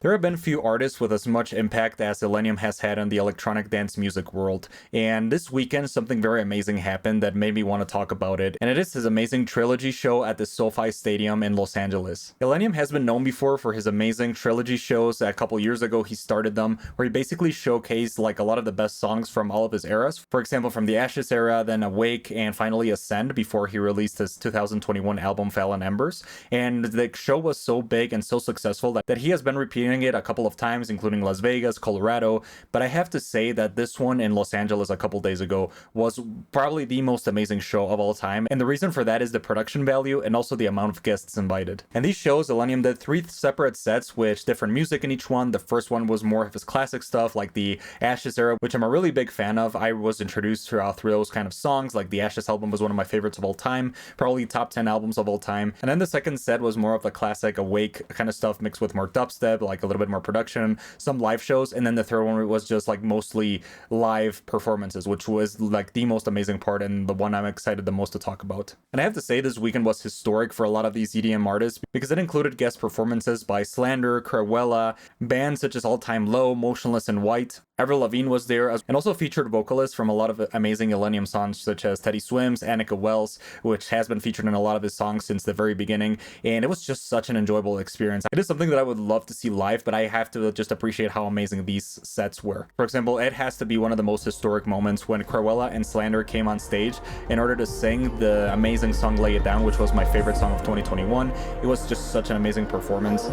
There have been few artists with as much impact as ILLENIUM has had in the electronic dance music world, and this weekend something very amazing happened that made me want to talk about it, and it is his amazing Trilogy show at the SoFi Stadium in Los Angeles. ILLENIUM has been known before for his amazing Trilogy shows. A couple years ago he started them, where he basically showcased like a lot of the best songs from all of his eras. For example, from the Ashes era, then Awake, and finally Ascend before he released his 2021 album Fallen Embers. And the show was so big and so successful that he has been repeating it a couple of times, including Las Vegas, Colorado, but I have to say that this one in Los Angeles a couple days ago was probably the most amazing show of all time, and the reason for that is the production value and also the amount of guests invited. And these shows, ILLENIUM did 3 separate sets with different music in each one. The first one was more of his classic stuff, like the Ashes era, which I'm a really big fan of. I was introduced through those kind of songs, like the Ashes album was one of my favorites of all time, probably top 10 albums of all time. And then the second set was more of the classic Awake kind of stuff mixed with more dubstep, like a little bit more production, some live shows, and then the third one was just like mostly live performances, which was like the most amazing part and the one I'm excited the most to talk about. And I have to say this weekend was historic for a lot of these EDM artists because it included guest performances by Slander, Cruella, bands such as All Time Low, Motionless in White. Avril Lavigne was there, and also featured vocalists from a lot of amazing ILLENIUM songs such as Teddy Swims, Annika Wells, which has been featured in a lot of his songs since the very beginning, and it was just such an enjoyable experience. It is something that I would love to see live, but I have to just appreciate how amazing these sets were. For example, it has to be one of the most historic moments when Cruella and Slander came on stage in order to sing the amazing song Lay It Down, which was my favorite song of 2021. It was just such an amazing performance.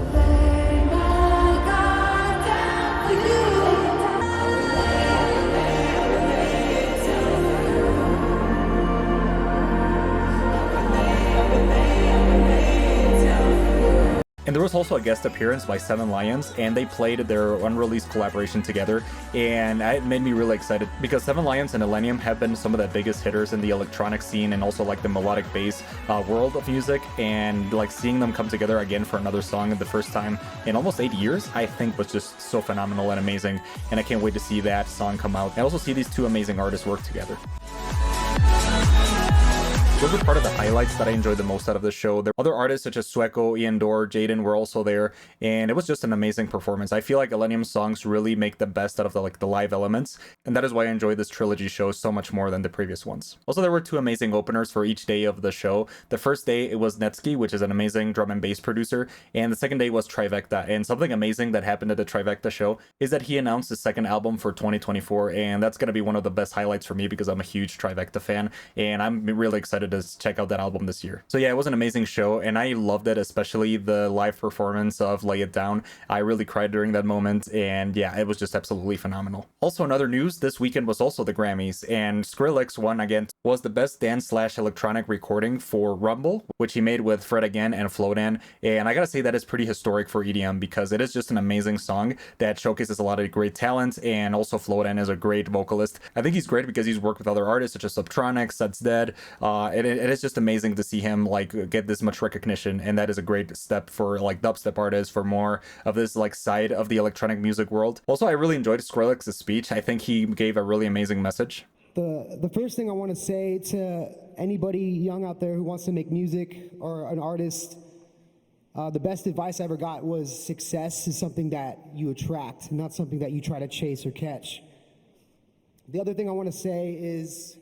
And there was also a guest appearance by Seven Lions, and they played their unreleased collaboration together, and it made me really excited because Seven Lions and ILLENIUM have been some of the biggest hitters in the electronic scene and also like the melodic bass world of music, and like seeing them come together again for another song the first time in almost 8 years, I think was just so phenomenal and amazing, and I can't wait to see that song come out and also see these two amazing artists work together. Those were part of the highlights that I enjoyed the most out of the show. There were other artists such as Sueco, Ian Dorr, Jaden were also there, and it was just an amazing performance. I feel like ILLENIUM's songs really make the best out of the live elements, and that is why I enjoyed this Trilogy show so much more than the previous ones. Also, there were 2 amazing openers for each day of the show. The first day, it was Netsky, which is an amazing drum and bass producer, and the second day was Trivecta. And something amazing that happened at the Trivecta show is that he announced his second album for 2024, and that's going to be one of the best highlights for me because I'm a huge Trivecta fan, and I'm really excited to check out that album this year. So yeah, it was an amazing show, and I loved it, especially the live performance of Lay It Down. I really cried during that moment, and yeah, it was just absolutely phenomenal. Also, in other news, this weekend was also the Grammys, and Skrillex won again, was the best dance/electronic recording for Rumble, which he made with Fred Again and Flodan, and I gotta say that is pretty historic for EDM because it is just an amazing song that showcases a lot of great talent, and also Flodan is a great vocalist. I think he's great because he's worked with other artists such as Subtronics, That's Dead. It is just amazing to see him like get this much recognition, and that is a great step for like dubstep artists, for more of this like side of the electronic music world. Also, I really enjoyed Skrillex's speech. I think he gave a really amazing message. The first thing I want to say to anybody young out there who wants to make music or an artist, the best advice I ever got was success is something that you attract, not something that you try to chase or catch. The other thing I want to say is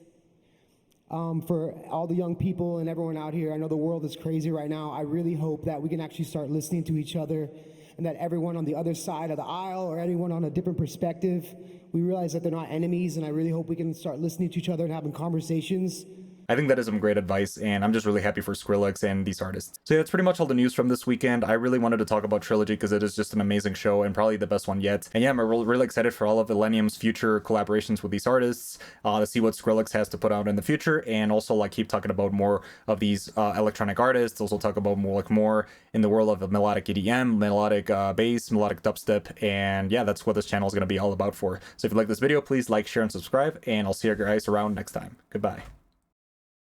for all the young people and everyone out here, I know the world is crazy right now. I really hope that we can actually start listening to each other, and that everyone on the other side of the aisle or anyone on a different perspective, we realize that they're not enemies, and I really hope we can start listening to each other and having conversations. I think that is some great advice, and I'm just really happy for Skrillex and these artists. So yeah, that's pretty much all the news from this weekend. I really wanted to talk about Trilogy because it is just an amazing show and probably the best one yet. And yeah, I'm really excited for all of ILLENIUM's future collaborations with these artists, to see what Skrillex has to put out in the future, and also like keep talking about more of these electronic artists. Also talk about more in the world of melodic EDM, melodic bass, melodic dubstep, and yeah, that's what this channel is going to be all about for. So if you like this video, please like, share, and subscribe, and I'll see you guys around next time. Goodbye.